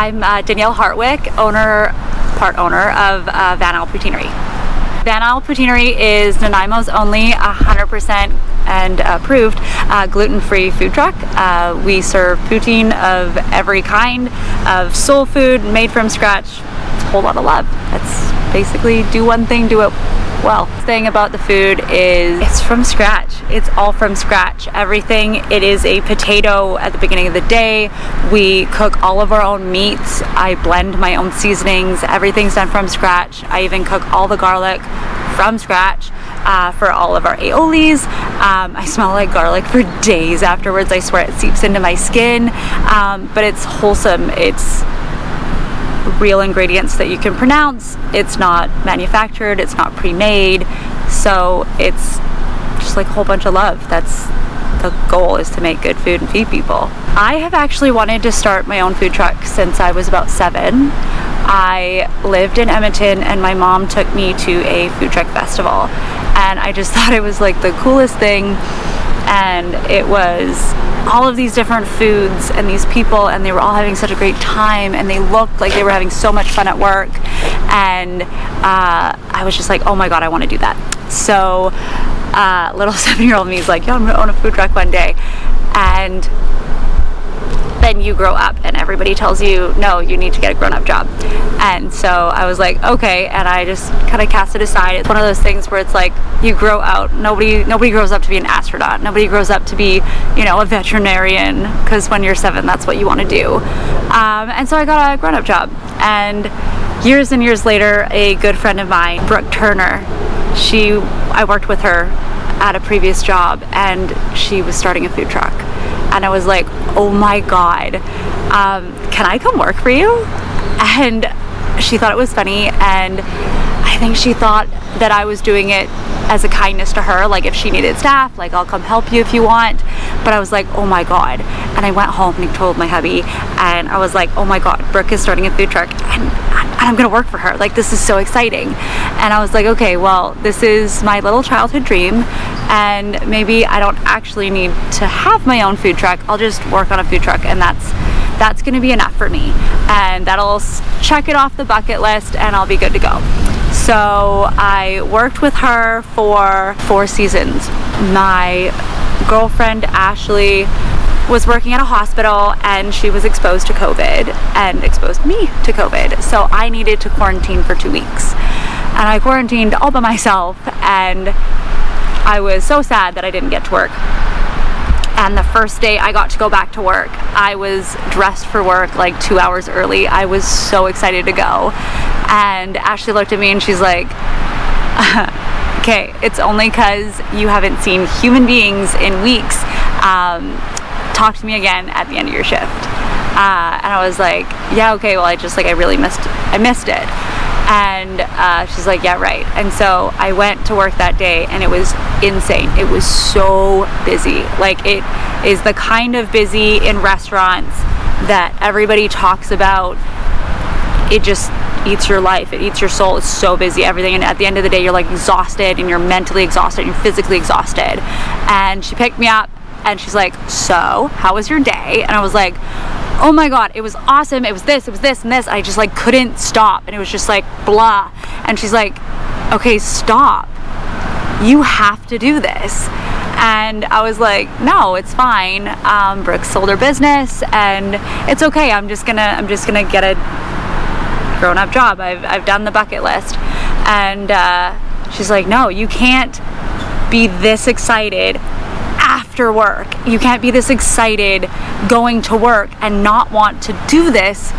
I'm Danielle Hartwick, part owner of Isle Poutinerie. Isle Poutinerie is Nanaimo's only 100% and approved gluten-free food truck. We serve poutine of every kind of soul food made from scratch. It's a whole lot of love. That's basically do one thing, do it well. The thing about the food is it's from scratch. It's all from scratch. Everything. It is a potato at the beginning of the day. We cook all of our own meats. I blend my own seasonings. Everything's done from scratch. I even cook all the garlic from scratch for all of our aiolis. I smell like garlic for days afterwards. I swear it seeps into my skin, but it's wholesome. It's real ingredients that you can pronounce. It's not manufactured, it's not pre-made, so it's just like a whole bunch of love. That's the goal, is to make good food and feed people. I have actually wanted to start my own food truck since I was about 7. I lived in Edmonton and my mom took me to a food truck festival, and I just thought it was like the coolest thing. And it was all of these different foods and these people, and they were all having such a great time, and they looked like they were having so much fun at work, and I was just like, oh my god, I want to do that. So little 7-year-old me is like, yeah, I'm gonna own a food truck one day. And then you grow up and everybody tells you, no, you need to get a grown-up job. And so I was like, okay, and I just kind of cast it aside. It's one of those things where it's like, you grow out. Nobody grows up to be an astronaut. Nobody grows up to be, a veterinarian, because when you're 7, that's what you want to do. And so I got a grown-up job. And years and years later, a good friend of mine, Brooke Turner, I worked with her at a previous job, and she was starting a food truck. And I was like, oh my god, can I come work for you? And she thought it was funny, and I think she thought that I was doing it as a kindness to her, like if she needed staff, like I'll come help you if you want. But I was like, oh my god. And I went home and told my hubby, and I was like, oh my god, Brooke is starting a food truck, and I'm gonna work for her. Like, this is so exciting. And I was like, okay, well, this is my little childhood dream, and maybe I don't actually need to have my own food truck. I'll just work on a food truck, and that's gonna be enough for me, and that'll check it off the bucket list, and I'll be good to go. So I worked with her for 4 seasons. My girlfriend Ashley was working at a hospital, and she was exposed to COVID and exposed me to COVID. So I needed to quarantine for 2 weeks, and I quarantined all by myself, and I was so sad that I didn't get to work. And the first day I got to go back to work, I was dressed for work like 2 hours early. I was so excited to go. And Ashley looked at me and she's like, okay, it's only because you haven't seen human beings in weeks. Talk to me again at the end of your shift. And I was like, yeah, okay, well, I really missed it. And she's like, yeah, right. And so I went to work that day, and it was insane. It was so busy. Like, it is the kind of busy in restaurants that everybody talks about. It just eats your life. It eats your soul. It's so busy, everything. And at the end of the day, you're like exhausted, and you're mentally exhausted, and you're physically exhausted. And she picked me up, and she's like, so how was your day? And I was like, oh my god, it was awesome. It was this, and this. I just like couldn't stop, and it was just like blah. And she's like, okay, stop. You have to do this. And I was like, no, it's fine. Brooke sold her business, and it's okay. I'm just gonna get a grown-up job. I've done the bucket list. And she's like, no, you can't be this excited after work. You can't be this excited going to work and not want to do this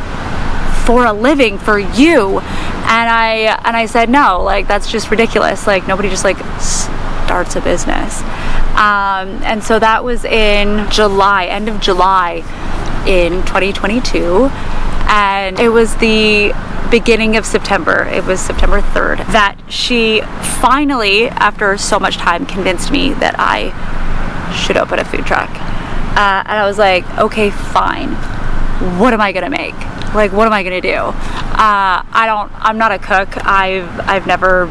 for a living, for you. And I said, no, like, that's just ridiculous. Like, nobody just like starts a business. And so that was in July, end of July in 2022. And it was the beginning of September. It was September 3rd that she finally, after so much time, convinced me that I should open a food truck. And I was like, okay, fine. What am I gonna make? Like, what am I gonna do? I'm not a cook. I've never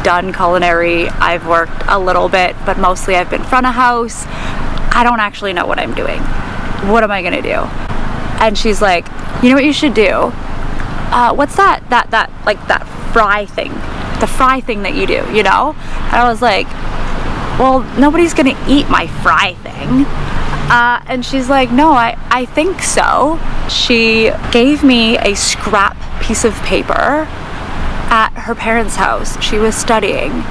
done culinary. I've worked a little bit, but mostly I've been front of house. I don't actually know what I'm doing. What am I gonna do? And she's like, you know what you should do? What's that fry thing? The fry thing that you do, you know? And I was like, well, nobody's gonna eat my fry thing. And she's like, no, I think so. She gave me a scrap piece of paper at her parents' house. She was studying.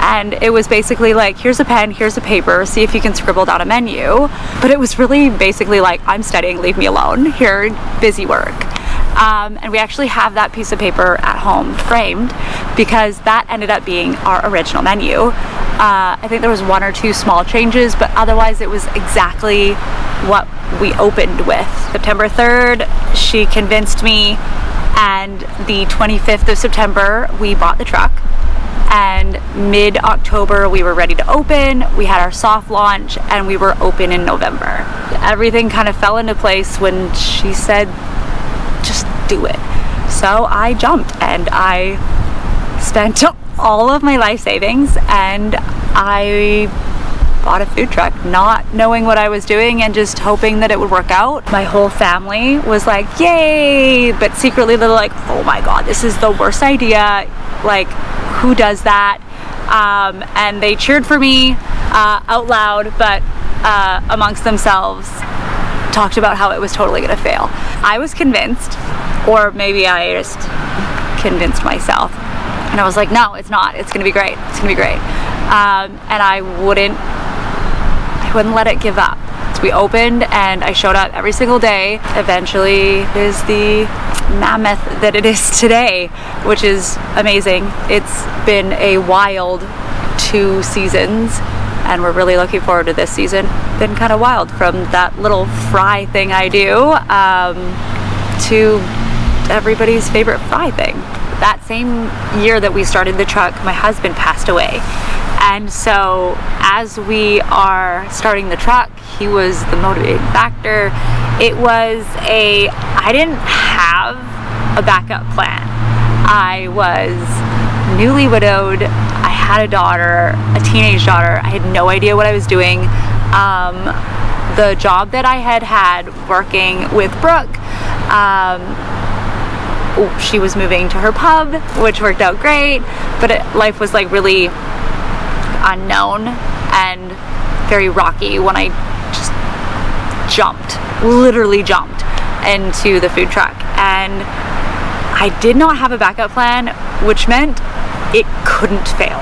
And it was basically like, here's a pen, here's a paper, see if you can scribble down a menu. But it was really basically like, I'm studying, leave me alone. Here, busy work. And we actually have that piece of paper at home framed because that ended up being our original menu. I think there was 1 or 2 small changes, but otherwise it was exactly what we opened with. September 3rd, she convinced me, and the 25th of September, we bought the truck. And mid-October, we were ready to open. We had our soft launch, and we were open in November. Everything kind of fell into place when she said, just do it. So I jumped, and I spent all of my life savings, and I bought a food truck, not knowing what I was doing and just hoping that it would work out. My whole family was like, yay, but secretly they're like, oh my god, this is the worst idea, like, who does that? And they cheered for me out loud, but amongst themselves talked about how it was totally gonna fail. I was convinced, or maybe I just convinced myself, and I was like, no, it's not, it's gonna be great, it's gonna be great. And I wouldn't let it give up. So we opened, and I showed up every single day. Eventually it is the mammoth that it is today, which is amazing. It's been a wild 2 seasons, and we're really looking forward to this season. Been kind of wild, from that little fry thing I do to everybody's favorite fry thing. That same year that we started the truck, my husband passed away. And so as we are starting the truck, he was the motivating factor. I didn't have a backup plan. I was newly widowed. I had a daughter, a teenage daughter. I had no idea what I was doing. The job that I had working with Brooke, she was moving to her pub, which worked out great, but life was like really unknown and very rocky when I just literally jumped into the food truck. And I did not have a backup plan, which meant it couldn't fail.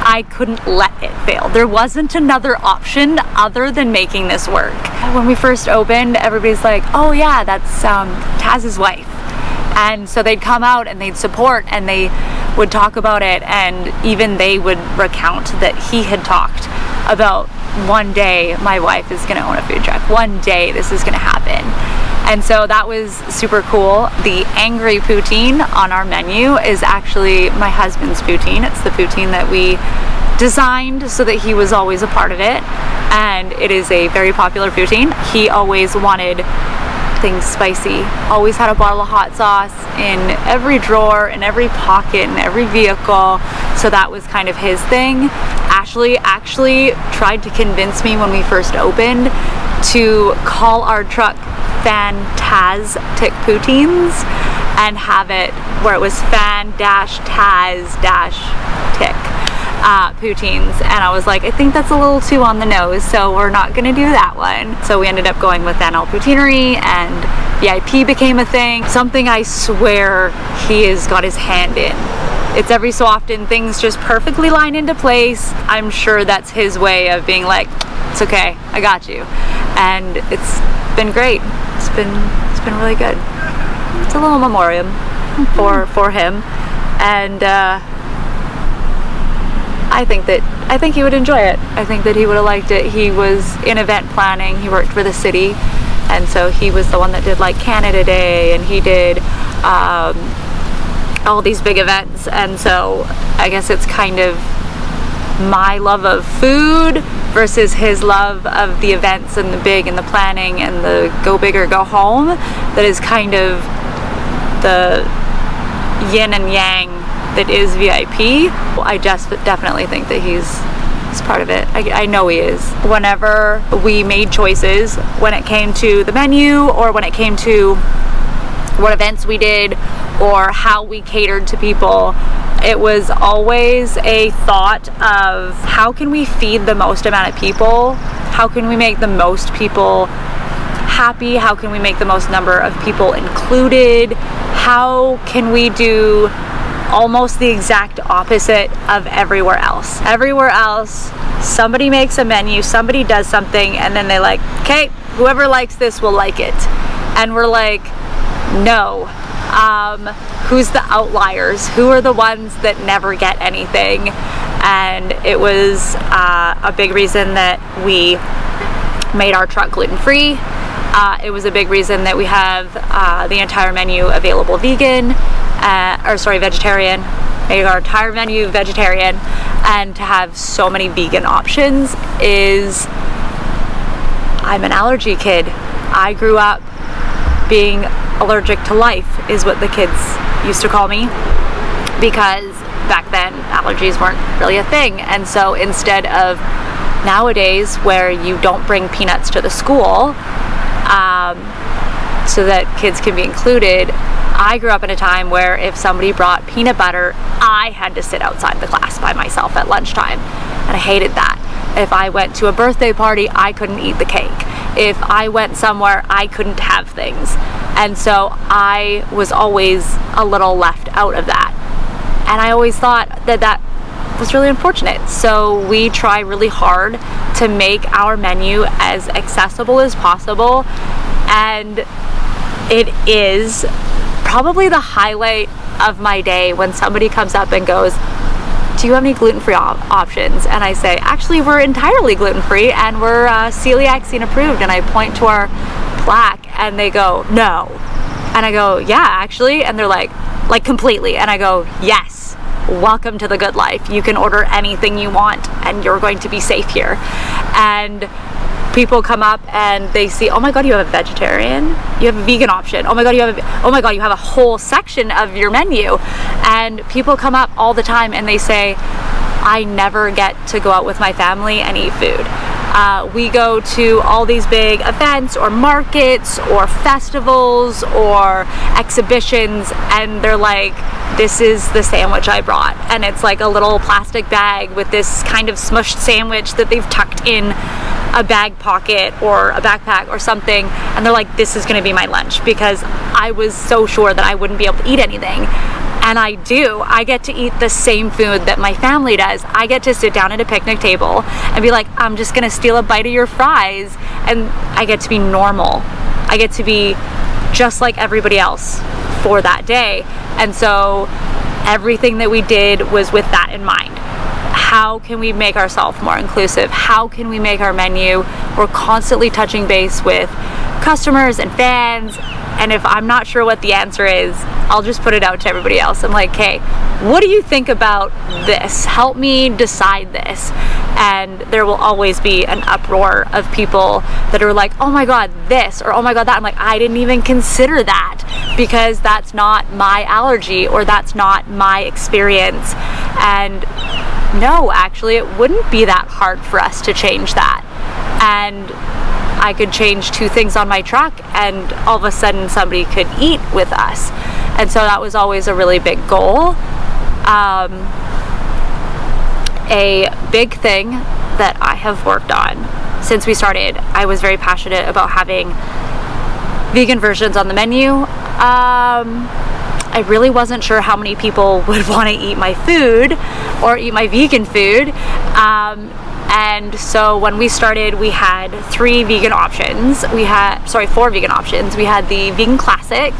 I couldn't let it fail. There wasn't another option other than making this work. When we first opened, everybody's like, oh yeah, that's Taz's wife. And so they'd come out and they'd support, and they would talk about it, and even they would recount that he had talked about, one day my wife is gonna own a food truck. One day this is gonna happen. And so that was super cool. The angry poutine on our menu is actually my husband's poutine. It's the poutine that we designed so that he was always a part of it. And it is a very popular poutine. He always wanted things spicy. Always had a bottle of hot sauce in every drawer, in every pocket, in every vehicle. So that was kind of his thing. Ashley actually tried to convince me when we first opened to call our truck Fantastic Poutines and have it where it was Fan-Taz-Tick poutines, and I was like, I think that's a little too on the nose, so we're not gonna do that one. So we ended up going with Isle Poutinerie, and VIP became a thing, something I swear he has got his hand in. It's every so often things just perfectly line into place. I'm sure that's his way of being like, it's okay, I got you. And it's been great. It's been really good. It's a little memoriam for him, and I think he would enjoy it. I think that he would have liked it. He was in event planning. He worked for the city, and so he was the one that did like Canada Day, and he did all these big events. And so I guess it's kind of my love of food versus his love of the events and the big and the planning and the go big or go home that is kind of the yin and yang that is VIP. I just definitely think that he's part of it. I know he is. Whenever we made choices, when it came to the menu or when it came to what events we did or how we catered to people. It was always a thought of how can we feed the most amount of people? How can we make the most people happy? How can we make the most number of people included? How can we do almost the exact opposite of everywhere else? Everywhere else, somebody makes a menu, somebody does something, and then they like, okay, whoever likes this will like it. And we're like, no. Who's the outliers? Who are the ones that never get anything? And it was a big reason that we made our truck gluten-free. It was a big reason that we have the entire menu available vegan, vegetarian. Made our entire menu vegetarian, and to have so many vegan options is, I'm an allergy kid. I grew up being allergic to life, is what the kids used to call me, because back then allergies weren't really a thing. And so instead of nowadays where you don't bring peanuts to the school so that kids can be included, I grew up in a time where if somebody brought peanut butter, I had to sit outside the class by myself at lunchtime, and I hated that. If I went to a birthday party, I couldn't eat the cake. If I went somewhere, I couldn't have things. And so I was always a little left out of that. And I always thought that that was really unfortunate. So we try really hard to make our menu as accessible as possible. And it is probably the highlight of my day when somebody comes up and goes, do you have any gluten-free options? And I say, actually, we're entirely gluten-free and we're celiac scene approved. And I point to our plaque and they go, no. And I go, yeah, actually. And they're like completely. And I go, yes, welcome to the good life. You can order anything you want and you're going to be safe here. And people come up and they see, oh my God, you have a vegetarian, you have a vegan option. Oh my God, you have a whole section of your menu. And people come up all the time and they say, I never get to go out with my family and eat food. We go to all these big events or markets or festivals or exhibitions, and they're like, this is the sandwich I brought. And it's like a little plastic bag with this kind of smushed sandwich that they've tucked in a bag pocket or a backpack or something. And they're like, this is going to be my lunch, because I was so sure that I wouldn't be able to eat anything. And I do. I get to eat the same food that my family does. I get to sit down at a picnic table and be like, I'm just gonna steal a bite of your fries. And I get to be normal. I get to be just like everybody else for that day. And so everything that we did was with that in mind. How can we make ourselves more inclusive? How can we make our menu? We're constantly touching base with customers and fans. And if I'm not sure what the answer is, I'll just put it out to everybody else. I'm like, hey, what do you think about this? Help me decide this. And there will always be an uproar of people that are like, oh my God, this, or oh my God, that. I'm like, I didn't even consider that, because that's not my allergy or that's not my experience. And no, actually, it wouldn't be that hard for us to change that. And I could change 2 things on my truck and all of a sudden somebody could eat with us. And so that was always a really big goal. A big thing that I have worked on since we started, I was very passionate about having vegan versions on the menu. I really wasn't sure how many people would want to eat my food or eat my vegan food. And so when we started, we had 4 vegan options. We had the vegan classic,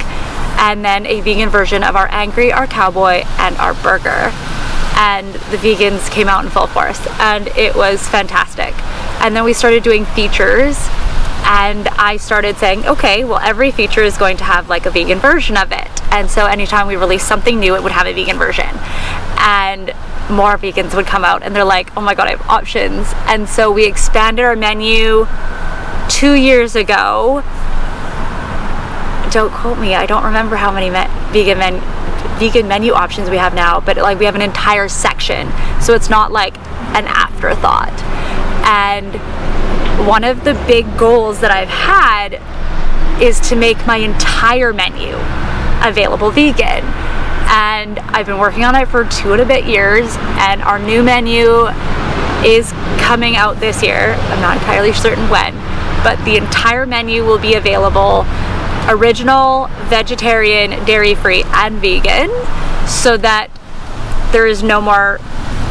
and then a vegan version of our angry, our cowboy, and our burger. And the vegans came out in full force, and it was fantastic. And then we started doing features, and I started saying, okay, well, every feature is going to have like a vegan version of it. And so anytime we released something new, it would have a vegan version. And more vegans would come out and they're like, oh my God, I have options. And so we expanded our menu 2 years ago. Don't quote me, I don't remember how many vegan menu options we have now, but like we have an entire section. So it's not like an afterthought. And one of the big goals that I've had is to make my entire menu available vegan. And I've been working on it for 2 and a bit years, and our new menu is coming out this year. I'm not entirely certain when, but the entire menu will be available original, vegetarian, dairy-free, and vegan, so that there is no more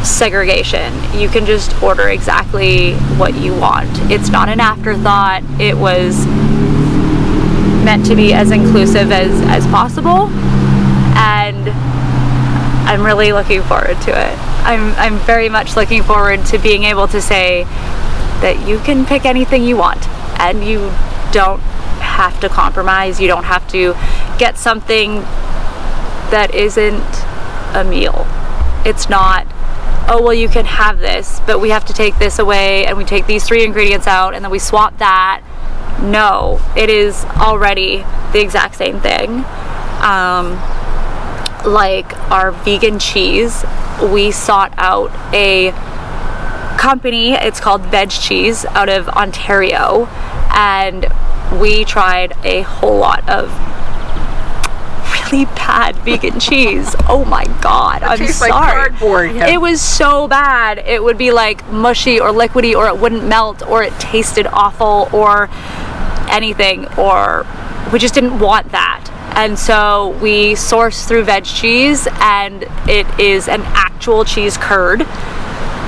segregation. You can just order exactly what you want. It's not an afterthought. It was meant to be as inclusive as possible, and I'm really looking forward to it. I'm very much looking forward to being able to say that you can pick anything you want, and you don't have to compromise. You don't have to get something that isn't a meal. It's not, oh, well, you can have this, but we have to take this away, and we take these 3 ingredients out, and then we swap that. No, it is already the exact same thing. Like our vegan cheese, we sought out a company, it's called Veg Cheese, out of Ontario, and we tried a whole lot of really bad vegan cheese. Oh my god, I'm sorry. Like cardboard. Yeah. It was so bad. It would be like mushy or liquidy, or it wouldn't melt, or it tasted awful, or anything, or we just didn't want that. And so we sourced through Veg Cheese, and it is an actual cheese curd,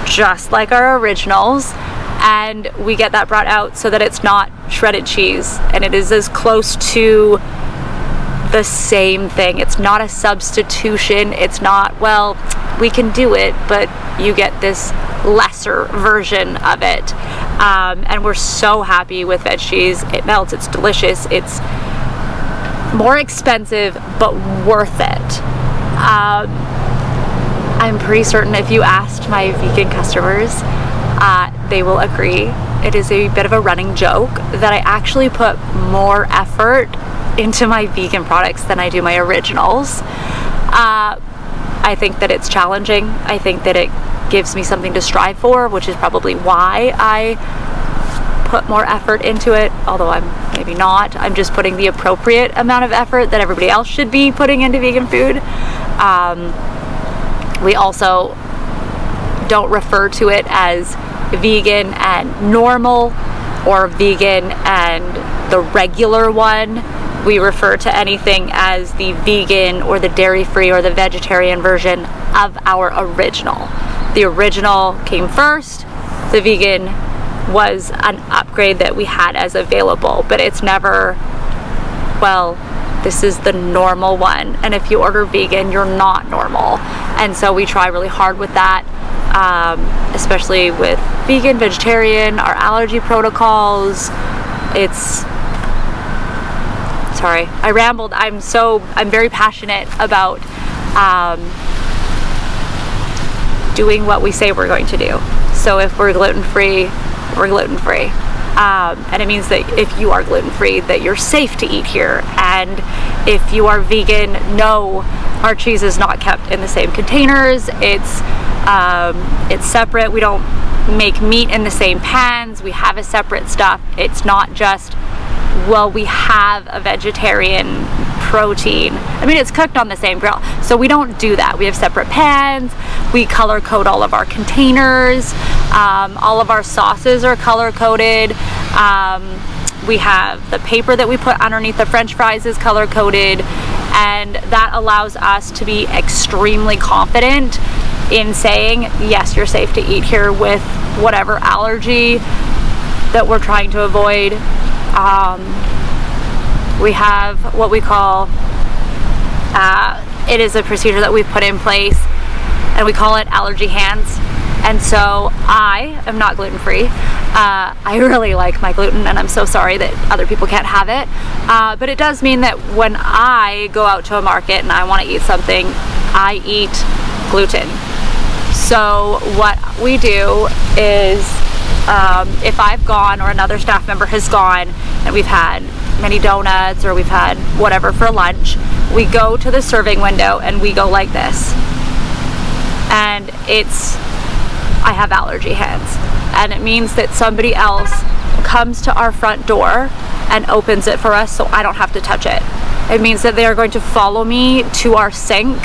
just like our originals, and we get that brought out so that it's not shredded cheese, and it is as close to the same thing. It's not a substitution. It's not, well, we can do it, but you get this lesser version of it. And we're so happy with Veg Cheese. It melts, it's delicious, it's more expensive, but worth it. I'm pretty certain if you asked my vegan customers, they will agree. It is a bit of a running joke that I actually put more effort into my vegan products than I do my originals. I think that it's challenging. I think that it gives me something to strive for, which is probably why I put more effort into it, although I'm maybe not. I'm just putting the appropriate amount of effort that everybody else should be putting into vegan food. We also don't refer to it as vegan and normal, or vegan and the regular one. We refer to anything as the vegan or the dairy-free or the vegetarian version of our original. The original came first. The vegan was an upgrade that we had as available, but it's never, well, this is the normal one, and if you order vegan, you're not normal. And so we try really hard with that, especially with vegan, vegetarian, our allergy protocols. Sorry, I rambled. I'm very passionate about doing what we say we're going to do. So if we're gluten-free, we're gluten-free. And it means that if you are gluten-free, that you're safe to eat here. And if you are vegan, no, our cheese is not kept in the same containers. It's separate. We don't make meat in the same pans. We have a separate stuff. It's not just, well, we have a vegetarian protein. I mean, it's cooked on the same grill. So we don't do that. We have separate pans. We color code all of our containers. All of our sauces are color coded. We have the paper that we put underneath the French fries is color coded, and that allows us to be extremely confident in saying, yes, you're safe to eat here with whatever allergy that we're trying to avoid. We have what we call, it is a procedure that we've put in place, and we call it allergy hands. And so I am not gluten-free. I really like my gluten, and I'm so sorry that other people can't have it. But it does mean that when I go out to a market and I want to eat something, I eat gluten. So what we do is, if I've gone or another staff member has gone and we've had many donuts or we've had whatever for lunch, we go to the serving window and we go like this. And I have allergy hands. And it means that somebody else comes to our front door and opens it for us, so I don't have to touch it. It means that they are going to follow me to our sink.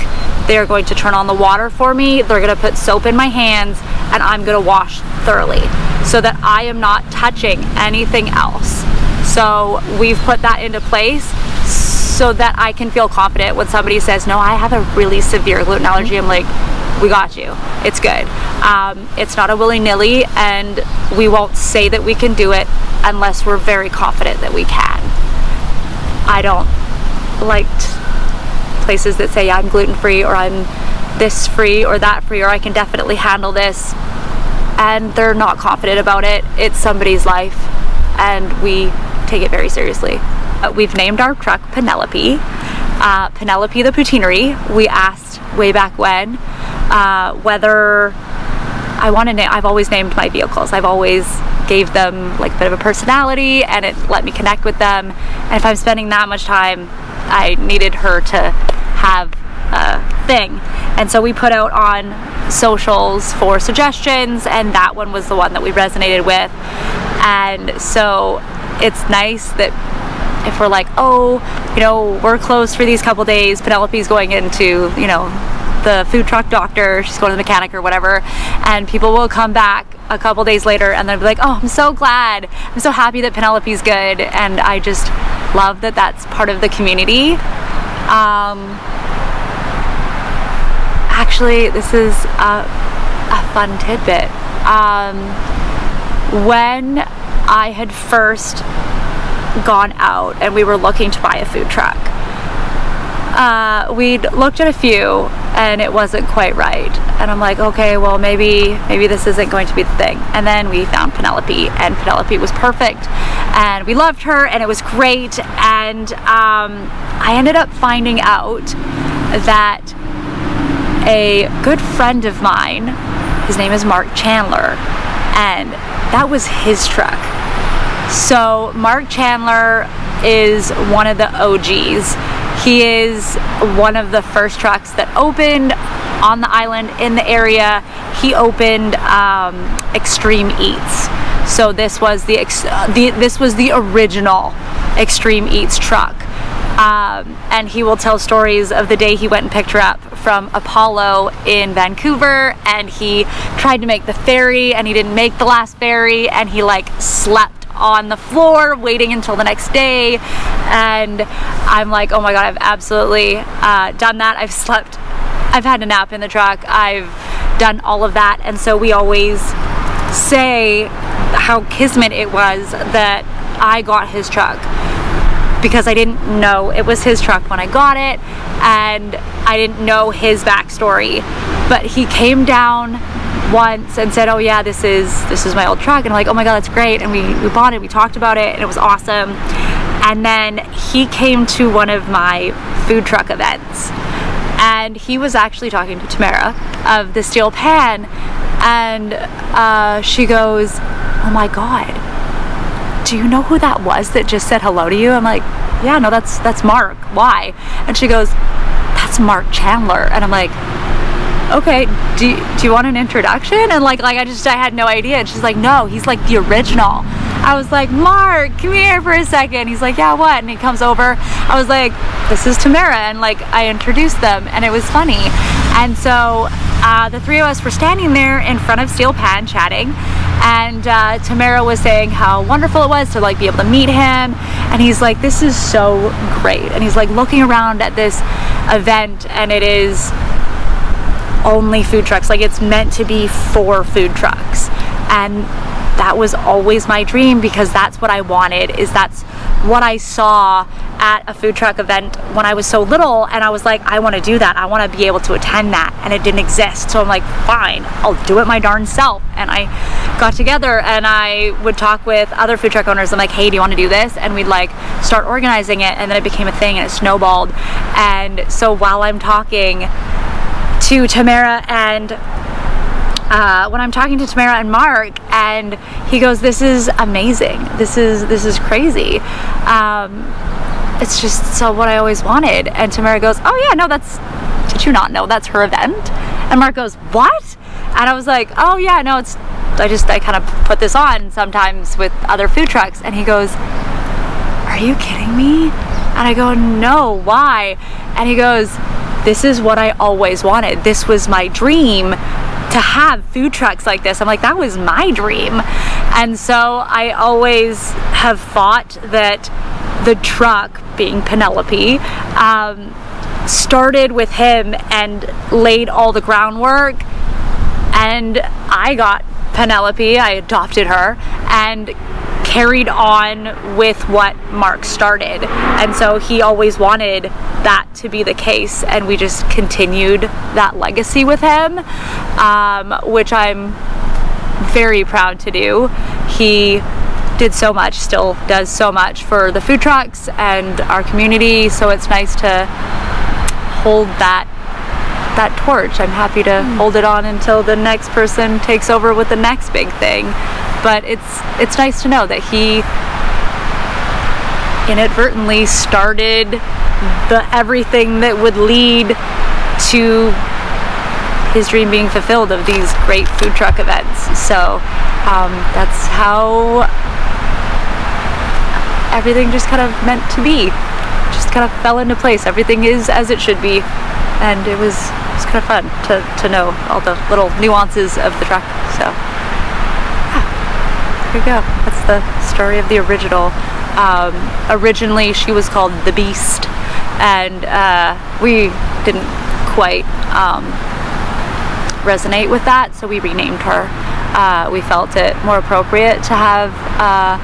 They are going to turn on the water for me. They're going to put soap in my hands, and I'm going to wash thoroughly so that I am not touching anything else. So we've put that into place so that I can feel confident when somebody says, no, I have a really severe gluten allergy. I'm like, we got you. It's good. It's not a willy-nilly, and we won't say that we can do it unless we're very confident that we can. I don't like places that say, yeah, I'm gluten-free, or I'm this free or that free, or I can definitely handle this, and they're not confident about it. It's somebody's life, and we take it very seriously. We've named our truck Penelope. Penelope the Poutinerie. We asked way back when whether I want to name. I've always named my vehicles. I've always gave them like a bit of a personality, and it let me connect with them. And if I'm spending that much time, I needed her to have a thing. And so we put out on socials for suggestions, and that one was the one that we resonated with. And so it's nice that if we're like, oh, you know, we're closed for these couple days, Penelope's going into, you know, the food truck doctor, she's going to the mechanic or whatever, and people will come back a couple days later and they'll be like, oh, I'm so glad, I'm so happy that Penelope's good. And I just love that that's part of the community. Actually, this is a fun tidbit. When I had first gone out and we were looking to buy a food truck, we'd looked at a few and it wasn't quite right, and I'm like, okay, well, maybe this isn't going to be the thing. And then we found Penelope, and Penelope was perfect, and we loved her, and it was great. And I ended up finding out that a good friend of mine, his name is Mark Chandler, and that was his truck. So Mark Chandler is one of the OGs. He is one of the first trucks that opened on the island in the area. He opened Extreme Eats. So this was the original Extreme Eats truck. And he will tell stories of the day he went and picked her up from Apollo in Vancouver, and he tried to make the ferry and he didn't make the last ferry, and he like slept on the floor waiting until the next day. And I'm like, oh my god, I've absolutely done that. I've had a nap in the truck, I've done all of that. And so we always say how kismet it was that I got his truck, because I didn't know it was his truck when I got it, and I didn't know his backstory. But he came down once and said, oh yeah, this is my old truck, and I'm like, oh my god, that's great. And we bought it, we talked about it, and it was awesome. And then he came to one of my food truck events, and he was actually talking to Tamara of the Steel Pan, and she goes, oh my god, do you know who that was that just said hello to you? I'm like, yeah, no, that's Mark. Why? And she goes, that's Mark Chandler. And I'm like, okay, do you want an introduction? And like I had no idea. And she's like, no, he's like the original. I was like, Mark, come here for a second. He's like, yeah, what? And he comes over. I was like, this is Tamara. And like, I introduced them, and it was funny. And so the three of us were standing there in front of Steel Pan chatting, and Tamara was saying how wonderful it was to like be able to meet him. And he's like, this is so great. And he's like looking around at this event, and it is only food trucks. Like, it's meant to be for food trucks. And that was always my dream, because that's what I wanted, that's what I saw at a food truck event when I was so little, and I was like, I want to do that, I want to be able to attend that, and it didn't exist. So I'm like, fine, I'll do it my darn self. And I got together and I would talk with other food truck owners. I'm like, hey, do you want to do this? And we'd like start organizing it, and then it became a thing, and it snowballed. And so while I'm talking to Tamara and when I'm talking to Tamara and Mark, and he goes, this is amazing, this is crazy, it's just so what I always wanted. And Tamara goes, oh yeah, no, did you not know that's her event? And Mark goes, what? And I was like, oh yeah, no, I kind of put this on sometimes with other food trucks. And he goes, are you kidding me? And I go, no, why? And he goes, this is what I always wanted. This was my dream, to have food trucks like this. I'm like, that was my dream. And so I always have thought that the truck, being Penelope, started with him and laid all the groundwork, and I got Penelope, I adopted her, and carried on with what Mark started. And so he always wanted that to be the case, and we just continued that legacy with him, which I'm very proud to do. He did so much, still does so much for the food trucks and our community, so it's nice to hold that torch. I'm happy to hold it on until the next person takes over with the next big thing. But it's nice to know that he inadvertently started everything that would lead to his dream being fulfilled of these great food truck events. So that's how everything just kind of meant to be. Just kind of fell into place. Everything is as it should be, and it was kind of fun to know all the little nuances of the truck. So there you go. That's the story of the original. Originally she was called the Beast, and we didn't quite resonate with that, so we renamed her. We felt it more appropriate to have a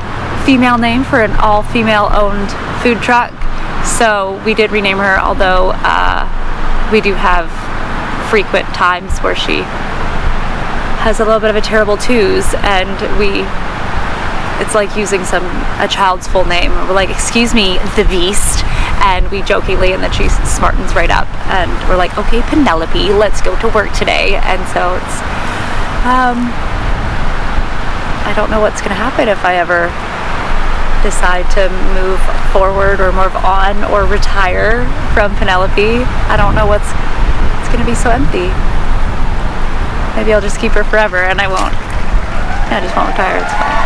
female name for an all-female owned food truck, so we did rename her, although we do have frequent times where she has a little bit of a terrible twos, and it's like using a child's full name. We're like, excuse me, the Beast, and we jokingly, and then she smartens right up, and we're like, okay, Penelope, let's go to work today. And so it's I don't know what's gonna happen if I ever decide to move forward or move on or retire from Penelope. I don't know it's gonna be so empty. Maybe I'll just keep her forever, and I just won't retire. It's fine.